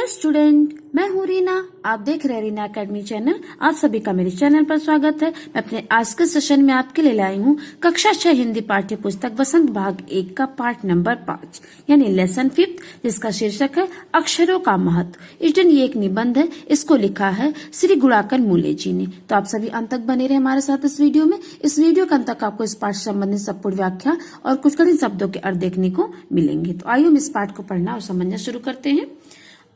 Student, मैं हूँ रीना। आप देख रहे हैं रीना एकेडमी चैनल। आप सभी का मेरे चैनल पर स्वागत है। मैं अपने आज के सेशन में आपके लिए लाई हूँ कक्षा 6 हिंदी पाठ्य पुस्तक वसंत भाग 1 का पाठ नंबर 5 यानी लेसन 5, जिसका शीर्षक है अक्षरों का महत्व। इस दिन ये एक निबंध है, इसको लिखा है श्री गुणाकर मूले जी ने। तो आप सभी अंत तक बने रहे हमारे साथ इस वीडियो में। इस वीडियो के अंत तक आपको इस पाठ से संबंधित संपूर्ण व्याख्या और कुछ कठिन शब्दों के अर्थ देखने को मिलेंगे। तो आइए हम इस पाठ को पढ़ना और समझना शुरू करते हैं।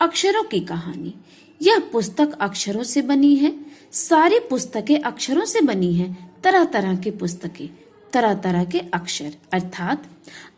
अक्षरों की कहानी। यह पुस्तक अक्षरों से बनी है। सारी पुस्तकें अक्षरों से बनी हैं। तरह तरह की पुस्तकें, तरह तरह के अक्षर। अर्थात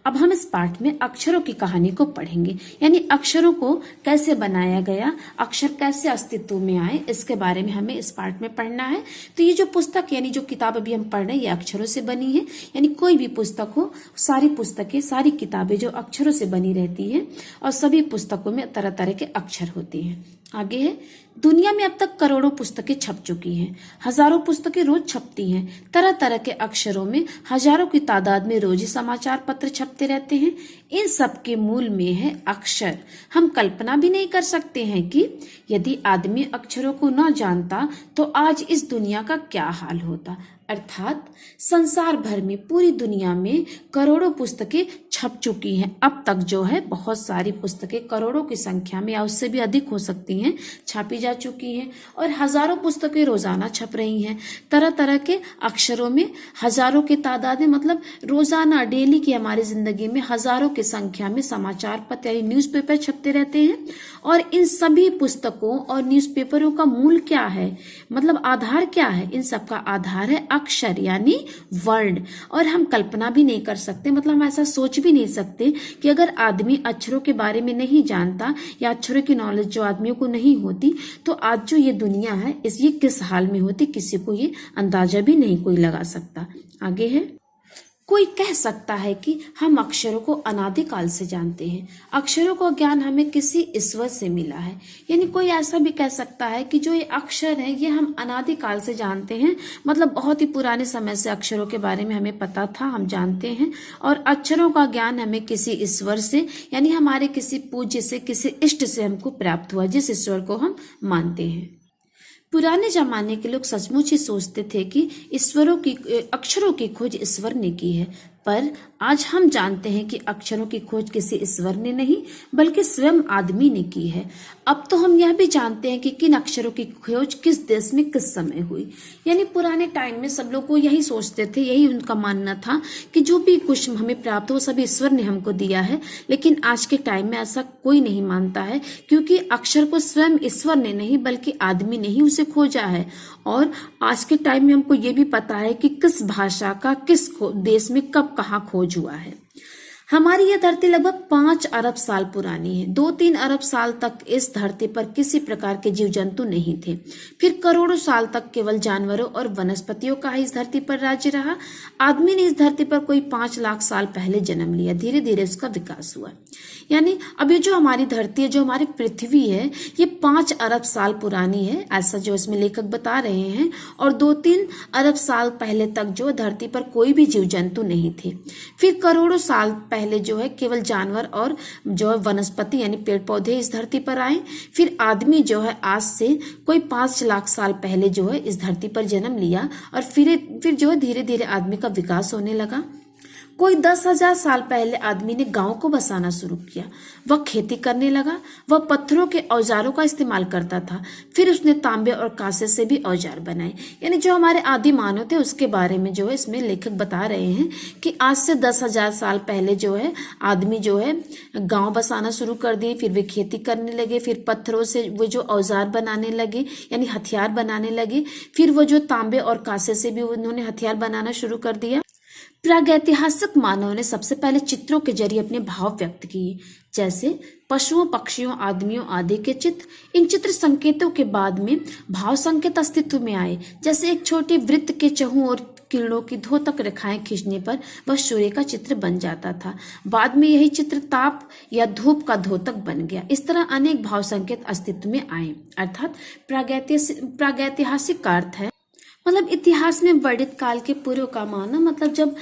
अब हम इस पाठ में अक्षरों की कहानी को पढ़ेंगे, यानी अक्षरों को कैसे बनाया गया, अक्षर कैसे अस्तित्व में आए, इसके बारे में हमें इस पाठ में पढ़ना है। तो ये जो पुस्तक यानी जो किताब अभी हम पढ़ रहे हैं ये अक्षरों से बनी है। यानी कोई भी पुस्तक हो, सारी पुस्तकें, सारी किताबें जो अक्षरों से बनी रहती है और सभी पुस्तकों में तरह तरह के अक्षर होते हैं। आगे है, दुनिया में अब तक करोड़ों पुस्तकें छप चुकी हैं। हजारों पुस्तकें रोज छपती हैं। तरह तरह के अक्षरों में हजारों की तादाद में रोज ही समाचार पत्र छपते रहते हैं। इन सब के मूल में है अक्षर। हम कल्पना भी नहीं कर सकते हैं कि यदि आदमी अक्षरों को न जानता तो आज इस दुनिया का क्या हाल होता। अर्थात संसार भर में, पूरी दुनिया में करोड़ों पुस्तकें छप चुकी हैं। अब तक जो है बहुत सारी पुस्तकें, करोड़ों की संख्या में या उससे भी अधिक हो सकती हैं, छापी जा चुकी हैं और हजारों पुस्तकें रोजाना छप रही हैं। तरह तरह के अक्षरों में हजारों की तादाद में, मतलब रोजाना डेली की हमारी जिंदगी में हजारों की संख्या में समाचार पत्र यानी न्यूज़पेपर छपते रहते हैं। और इन सभी पुस्तकों और न्यूज़पेपरों का मूल क्या है, मतलब आधार क्या है? इन सब का आधार है अक्षर यानी वर्ड। और हम कल्पना भी नहीं कर सकते, मतलब हम ऐसा सोच भी नहीं सकते कि अगर आदमी अक्षरों के बारे में नहीं जानता या अक्षरों की नॉलेज जो आदमियों को नहीं होती तो आज जो ये दुनिया है ये किस हाल में होती, किसी को ये अंदाजा भी नहीं कोई लगा सकता। आगे है, कोई कह सकता है कि हम अक्षरों को अनादिकाल से जानते हैं। अक्षरों का ज्ञान हमें किसी ईश्वर से मिला है। यानी कोई ऐसा भी कह सकता है कि जो ये अक्षर है ये हम अनादिकाल से जानते हैं, मतलब बहुत ही पुराने समय से अक्षरों के बारे में हमें पता था, हम जानते हैं। और अक्षरों का ज्ञान हमें किसी ईश्वर से यानी हमारे किसी पूज्य से, किसी इष्ट से हमको प्राप्त हुआ, जिस ईश्वर को हम मानते हैं। पुराने जमाने के लोग सचमुच ही सोचते थे कि अक्षरों की खोज ईश्वर ने की है, पर आज हम जानते हैं कि अक्षरों की खोज किसी ईश्वर ने नहीं बल्कि स्वयं आदमी ने की है। अब तो हम यह भी जानते हैं कि किन अक्षरों की खोज किस देश में किस समय हुई। यानी पुराने टाइम में सब लोग को यही सोचते थे, यही उनका मानना था कि जो भी कुछ हमें प्राप्त हो सब ईश्वर ने हमको दिया है। लेकिन आज के टाइम में ऐसा कोई नहीं मानता है, क्योंकि अक्षर को स्वयं ईश्वर ने नहीं बल्कि आदमी ने ही उसे खोजा है। और आज के टाइम में हमको ये भी पता है कि किस भाषा का किस देश में कब कहाँ खोज हुआ है। हमारी यह धरती लगभग 5 अरब साल पुरानी है। 2-3 अरब साल तक इस धरती पर किसी प्रकार के जीव जंतु नहीं थे। फिर करोड़ों साल तक केवल जानवरों और वनस्पतियों का ही इस धरती पर राज्य रहा। आदमी ने इस धरती पर कोई 5 लाख साल पहले जन्म लिया। धीरे धीरे इसका विकास हुआ। यानी अभी जो हमारी धरती है, जो हमारी पृथ्वी है, ये 5 अरब साल पुरानी है, ऐसा जो इसमें लेखक बता रहे हैं। और 2-3 अरब साल पहले तक जो धरती पर कोई भी जीव जंतु नहीं थे। फिर करोड़ों साल पहले जो है केवल जानवर और जो है वनस्पति यानी पेड़ पौधे इस धरती पर आए। फिर आदमी जो है आज से कोई 5 लाख साल पहले जो है इस धरती पर जन्म लिया। और फिर जो है धीरे धीरे आदमी का विकास होने लगा। कोई 10,000 साल पहले आदमी ने गांव को बसाना शुरू किया। वह खेती करने लगा। वह पत्थरों के औजारों का इस्तेमाल करता था। फिर उसने तांबे और कांसे से भी औजार बनाए। यानी जो हमारे आदि मानव थे उसके बारे में जो है इसमें लेखक बता रहे हैं कि आज से 10,000 साल पहले जो है आदमी जो है गांव बसाना शुरू कर दिए। फिर वे खेती करने लगे। फिर पत्थरों से वो जो औजार बनाने लगे यानी हथियार बनाने लगे। फिर वो जो तांबे और कांसे से भी उन्होंने हथियार बनाना शुरू कर दिया। प्रागैतिहासिक मानव ने सबसे पहले चित्रों के जरिए अपने भाव व्यक्त किए, जैसे पशुओं, पक्षियों, आदमियों आदि के चित्र। इन चित्र संकेतों के बाद में भाव संकेत अस्तित्व में आए, जैसे एक छोटे वृत्त के चहुं और किरणों की धोतक रेखाएं खींचने पर वह सूर्य का चित्र बन जाता था। बाद में यही चित्र ताप या धूप का धोतक बन गया। इस तरह अनेक भाव संकेत अस्तित्व में आए। अर्थात प्रागैतिहासिक का अर्थ है मतलब इतिहास में वर्णित काल के पूर्व का मानव मतलब जब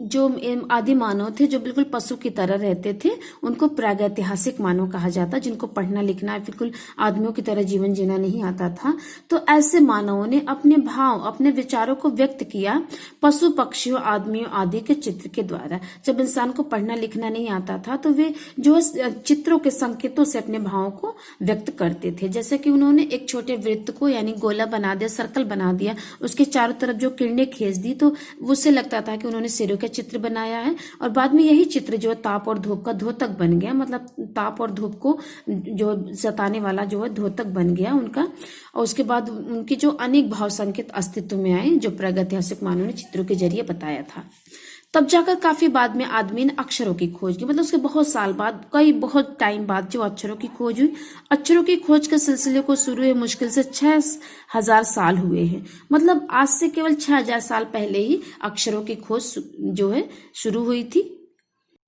जो आदि मानव थे जो बिल्कुल पशु की तरह रहते थे उनको प्रागैतिहासिक मानव कहा जाता, जिनको पढ़ना लिखना बिल्कुल आदमियों की तरह जीवन जीना नहीं आता था। तो ऐसे मानवों ने अपने भाव अपने विचारों को व्यक्त किया पशु पक्षियों आदमियों आदि के चित्र के द्वारा। जब इंसान को पढ़ना लिखना नहीं आता था तो वे जो चित्रों के संकेतों से अपने भावों को व्यक्त करते थे। जैसे कि उन्होंने एक छोटे वृत्त को यानी गोला बना दिया, सर्कल बना दिया, उसके चारों तरफ जो किरणें खींच दी तो उससे लगता था कि उन्होंने सिरों का चित्र बनाया है। और बाद में यही चित्र जो है ताप और धूप का द्योतक बन गया, मतलब ताप और धूप को जो सताने वाला जो है द्योतक बन गया उनका। और उसके बाद उनकी जो अनेक भाव संकेत अस्तित्व में आए जो प्रागैतिहासिक मानव ने चित्रों के जरिए बताया था। तब जाकर काफी बाद में आदमी ने अक्षरों की खोज की, मतलब उसके बहुत साल बाद बहुत टाइम बाद जो अक्षरों की खोज हुई। अक्षरों की खोज के सिलसिले को शुरू हुए मुश्किल से 6000 साल हुए हैं। मतलब आज से केवल 6000 साल पहले ही अक्षरों की खोज जो है शुरू हुई थी।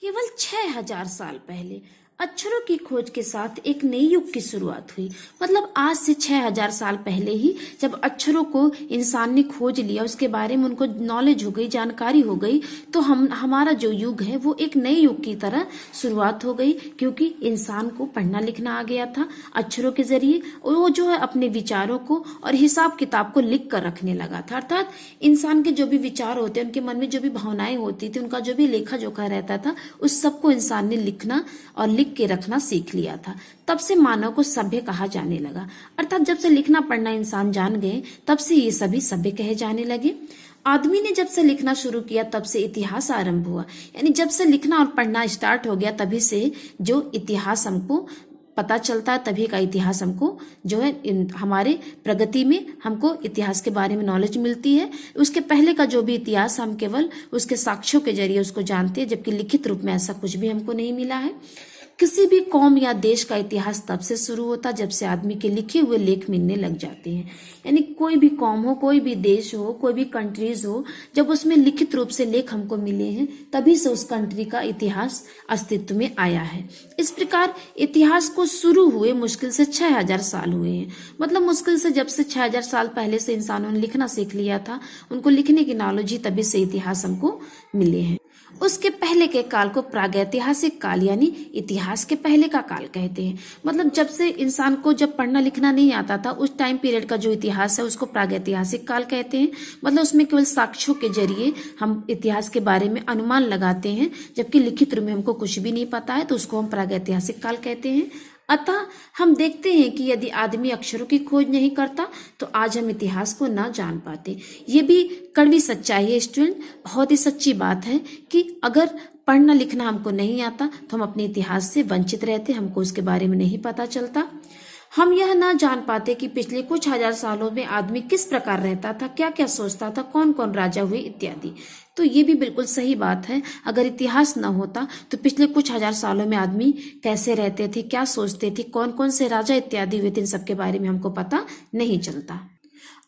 केवल 6000 साल पहले अक्षरों की खोज के साथ एक नई युग की शुरुआत हुई। मतलब आज से 6000 साल पहले ही जब अक्षरों को इंसान ने खोज लिया, उसके बारे में उनको नॉलेज हो गई, जानकारी हो गई, तो हमारा जो युग है वो एक नए युग की तरह शुरुआत हो गई। क्योंकि इंसान को पढ़ना लिखना आ गया था अक्षरों के जरिए, और वो जो है अपने विचारों को और हिसाब किताब को लिख कर रखने लगा था। अर्थात इंसान के जो भी विचार होते हैं, उनके मन में जो भी भावनाएं होती थी, उनका जो भी लेखा जोखा रहता था, उस सबको इंसान ने लिखना और लिख के रखना सीख लिया था। तब से मानव को सभ्य कहा जाने लगा। अर्थात जब से लिखना पढ़ना इंसान जान गए तब से ये सभी सभ्य कहे जाने लगे। आदमी ने जब से लिखना शुरू किया तब से इतिहास आरंभ हुआ। यानी जब से लिखना और पढ़ना स्टार्ट हो गया तभी से जो इतिहास हमको पता चलता है, तभी का इतिहास हमको जो है हमारे प्रगति में हमको इतिहास के बारे में नॉलेज मिलती है। उसके पहले का जो भी इतिहास हम केवल उसके साक्ष्यों के जरिए उसको जानते हैं, जबकि लिखित रूप में ऐसा कुछ भी हमको नहीं मिला है। किसी भी कौम या देश का इतिहास तब से शुरू होता जब से आदमी के लिखे हुए लेख मिलने लग जाते हैं। यानी कोई भी कौम हो, कोई भी देश हो, कोई भी कंट्रीज हो, जब उसमें लिखित रूप से लेख हमको मिले हैं तभी से उस कंट्री का इतिहास अस्तित्व में आया है। इस प्रकार इतिहास को शुरू हुए मुश्किल से 6000 साल हुए हैं। मतलब मुश्किल से जब से 6000 साल पहले से इंसानों ने लिखना सीख लिया था, उनको लिखने की नॉलेज ही तभी से इतिहास हमको मिले हैं। उसके पहले के काल को प्रागैतिहासिक काल यानी इतिहास के पहले का काल कहते हैं। मतलब जब से इंसान को जब पढ़ना लिखना नहीं आता था उस टाइम पीरियड का जो इतिहास है उसको प्रागैतिहासिक काल कहते हैं। मतलब उसमें केवल साक्ष्यों के जरिए हम इतिहास के बारे में अनुमान लगाते हैं, जबकि लिखित रूप में हमको कुछ भी नहीं पता है, तो उसको हम प्रागैतिहासिक काल कहते हैं। अतः हम देखते हैं कि यदि आदमी अक्षरों की खोज नहीं करता तो आज हम इतिहास को ना जान पाते। ये भी कड़वी सच्चाई है स्टूडेंट, बहुत ही सच्ची बात है कि अगर पढ़ना लिखना हमको नहीं आता तो हम अपने इतिहास से वंचित रहते, हमको उसके बारे में नहीं पता चलता। हम यह ना जान पाते कि पिछले कुछ हजार सालों में आदमी किस प्रकार रहता था, क्या क्या सोचता था, कौन कौन राजा हुए इत्यादि। तो ये भी बिल्कुल सही बात है। अगर इतिहास न होता तो पिछले कुछ हजार सालों में आदमी कैसे रहते थे, क्या सोचते थे, कौन कौन से राजा इत्यादि हुए थे, इन सब के बारे में हमको पता नहीं चलता।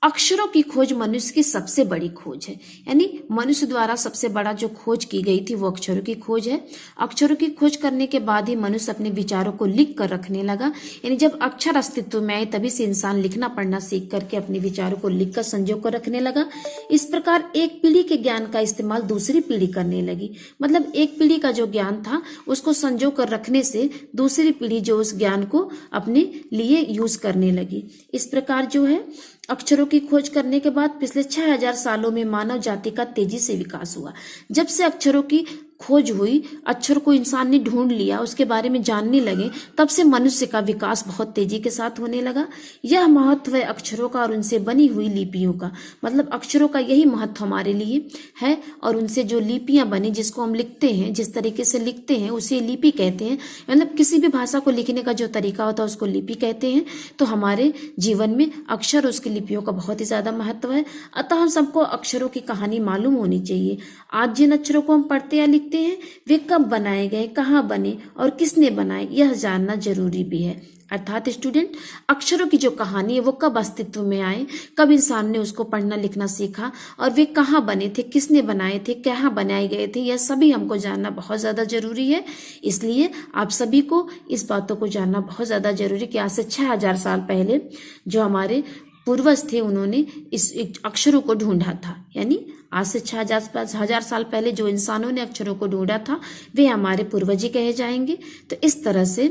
अक्षरों की खोज मनुष्य की सबसे बड़ी खोज है। यानी मनुष्य द्वारा सबसे बड़ा जो खोज की गई थी वो अक्षरों की खोज है। अक्षरों की खोज करने के बाद ही मनुष्य अपने विचारों को लिख कर रखने लगा। यानी जब अक्षर अस्तित्व में आए तभी से इंसान लिखना पढ़ना सीख करके अपने विचारों को लिख कर संजो कर रखने लगा। इस प्रकार एक पीढ़ी के ज्ञान का इस्तेमाल दूसरी पीढ़ी करने लगी। मतलब एक पीढ़ी का जो ज्ञान था उसको संजो कर रखने से दूसरी पीढ़ी जो उस ज्ञान को अपने लिए यूज करने लगी। इस प्रकार जो है अक्षरों की खोज करने के बाद पिछले 6000 सालों में मानव जाति का तेजी से विकास हुआ। जब से अक्षरों की खोज हुई, अक्षर को इंसान ने ढूंढ लिया, उसके बारे में जानने लगे, तब से मनुष्य का विकास बहुत तेजी के साथ होने लगा। यह महत्व है अक्षरों का और उनसे बनी हुई लिपियों का। मतलब अक्षरों का यही महत्व हमारे लिए है और उनसे जो लिपियां बनी, जिसको हम लिखते हैं, जिस तरीके से लिखते हैं उसे लिपि कहते हैं। मतलब किसी भी भाषा को लिखने का जो तरीका होता है उसको लिपि कहते हैं। तो हमारे जीवन में अक्षर और उसकी लिपियों का बहुत ही ज्यादा महत्व है। अतः हम सबको अक्षरों की कहानी मालूम होनी चाहिए। आज जिन अक्षरों को हम पढ़ते या लिखते हैं वे कब बनाए गए, कहाँ बने और किसने बनाए, यह जानना जरूरी भी है। अर्थात स्टूडेंट, अक्षरों की जो कहानी है वो कब अस्तित्व में आए, कब इंसान ने उसको पढ़ना लिखना सीखा और वे कहाँ बने थे, किसने बनाए थे, कहाँ बनाए गए थे, यह सभी हमको जानना बहुत ज्यादा जरूरी है। इसलिए आप सभी को इस बातों को जानना बहुत ज्यादा जरूरी कि आज से 6000 साल पहले जो हमारे पूर्वज थे उन्होंने इस अक्षरों को ढूंढा था, यानी आज से 6,000 साल पहले जो इंसानों ने अक्षरों को ढूंढा था वे हमारे पूर्वज ही कहे जाएंगे। तो इस तरह से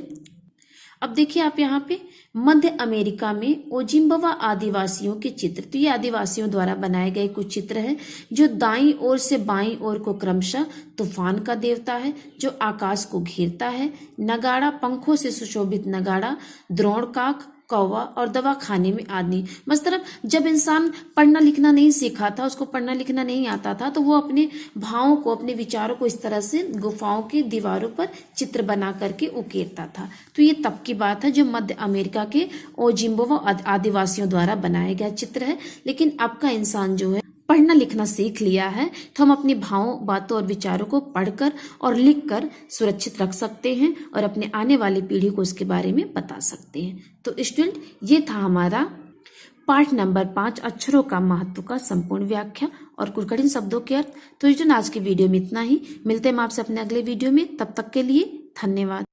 अब देखिए आप यहाँ पे मध्य अमेरिका में ओजिम्बवा आदिवासियों के चित्र, तो ये आदिवासियों द्वारा बनाए गए कुछ चित्र हैं जो दाईं ओर से बाईं ओर को क्रमशः तूफान का देवता है जो आकाश को घेरता है, नगाड़ा, पंखों से सुशोभित नगाड़ा, द्रोणकाक, कौवा और दवा खाने में आदमी। मतलब जब इंसान पढ़ना लिखना नहीं सीखा था, उसको पढ़ना लिखना नहीं आता था, तो वो अपने भावों को, अपने विचारों को इस तरह से गुफाओं की दीवारों पर चित्र बना करके उकेरता था। तो ये तब की बात है जो मध्य अमेरिका के ओजिम्बवा आदिवासियों द्वारा बनाया गया चित्र है। लेकिन अब का इंसान जो है पढ़ना लिखना सीख लिया है, तो हम अपने भावों, बातों और विचारों को पढ़कर और लिखकर सुरक्षित रख सकते हैं और अपने आने वाली पीढ़ी को उसके बारे में बता सकते हैं। तो स्टूडेंट, ये था हमारा पाठ नंबर 5 अक्षरों का महत्व का संपूर्ण व्याख्या और कुछ कठिन शब्दों के अर्थ। तो स्टूडेंट, आज की वीडियो में इतना ही। मिलते हैं हम आपसे अपने अगले वीडियो में, तब तक के लिए धन्यवाद।